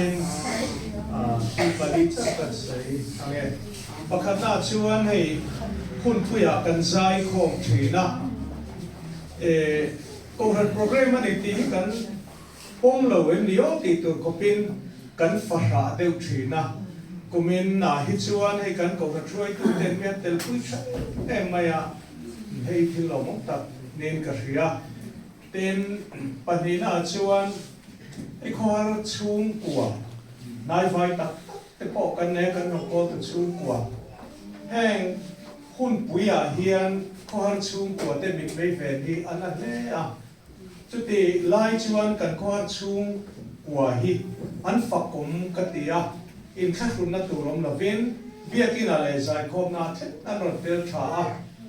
inที่ปฏิจักรใส่ทั้งเองประคับหน้าชวนให้คุณผู้อยากกันใจของถือนะก็เห็นโปรแกรมมันอีกทีกันป้องเราเองนี่ติดตัวก็เป็นกันฝรั่งเดียวถือนะก็มีน่าฮิตชวนให้กันก็ช่วยตัวเต็มเม็ดเต็มผู้ชายแต่ไม่อะให้ที่เรามองตัดเน้นกระเสียเต็มปฏิน่าชวนไอ้ข้อชุ่มกว่านายไฟตัดแต่พอกันแน่กันเราก็จะชุ่มกว่าแห้งหุ่นปุ๋ยเฮียนข้อชุ่มกว่าแต่ไม่แฝงที่อันนั้นเลยจุดที่ไล่ชวนกันข้อชุ่มกว่าฮีอันฝักกลมกติยาอินข้าคุณนัตุรมละเวนเบียกินอะไรใจคมนาเทนั่นรถเดินช้า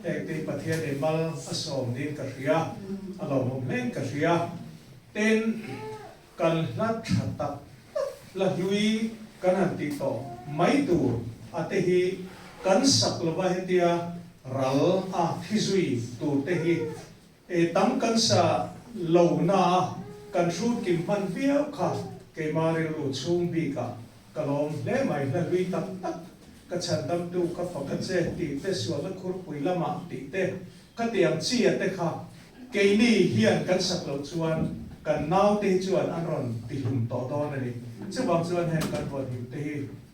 แต่ที่ประเทศเอมัลอสมดินกระเสียเราหมเล่นกระเสียเต้นกันลัดฉัตตักลัดลุยกันหันติโตไม่ดูอาเตหีกันสักลบะเฮติยารัลทิซุยตูเตหีตั้มกันสะเหล่านากันชูกิมพันเวียวค่ะเกมาเรลูชุมบีกากลมเล่ไม่ลัดลุยตักตักกัฉันตั้มดูกับฝักกัจเจติเตสวดละคุรปุยละมาติเตกัเตียงเชียเตค่ะเกนี่เฮียนกันสักเหล่าชวนกันน่าวตีจวนอันรอนตีหุ่นต่อตอนนี้ซึ่งบางส่วนแห่งการปวดหิวตี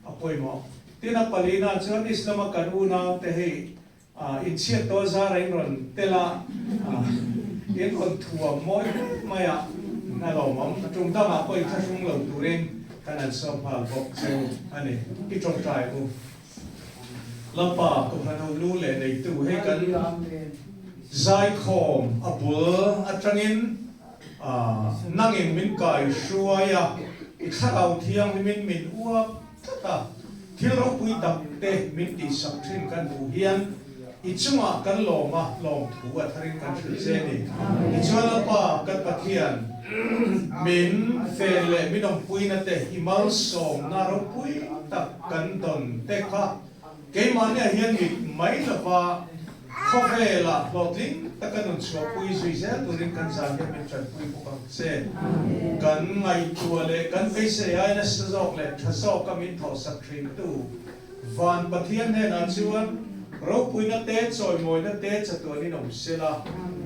อภัยหมอที่นักปลีนาชวนอิสลามกันอูน่าตีอินเชียตัวซาเรงรอนเตล่าอินคนทัวมอยไม่อะนั่นหรอมั้งจงตั้งอภัยถ้าจงเหล่าตัวเองกันนั่นสมภาพบอกเซลอันนี้ที่จงใจกูแล้วป่าก็พนันรู้เลยในตัวให้กันใจคมอับอัจฉินนั่งเองมินกายช่วยอีกข้าวเที่ยงมินอ้วกท่าที่เราคุยตับเตะมินติสักทิ้งกันดูเฮียนอีจังหวะกันลองถูอัทรินกันชื่อเจนี่อีจังหวะป้ากันปะเทียนมินเฟลเลมินองปุยนั่นเตะอิมัลส่งนาเราปุยตับกันตนเตะค่ะเกมันเนี่ยเฮียนมิไม่ละว่าข้อเวลาหลอดลิงตะกันนุ่นชัวปุยสุยเซลตัวเรื่องกันสารยังเป็นจัดปุยพวกกันเซกันไงตัวเล็กกันไปเสียไอ้นั่นสะจอกเล็กถ้าสอกก็มินทอสักทริมตู้วันปะเทียนเนี่ยนั่นชวนเราปุยนั่นเตะซอยมวยนั่นเตะจะตัวนี้หนุ่มเสละ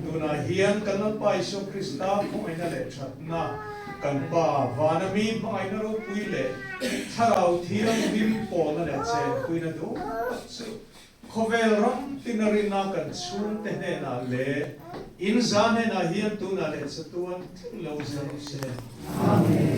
ดูน่าเฮียนกันนั่นไปสุคริสต์คงไอ้นั่นเล็กชัดนะกันป่าวานามีไม่นั่นเราปุยเล็กถ้าเราเที่ยงริมโปนั่นเล็กเซปุยนั่นดูข้อเวลรัมตินารินากันสูงเตเนนาเล่อินซาเนนาเฮียนตูนาเล็กสตัวทิ้งเราจะรู้เสีย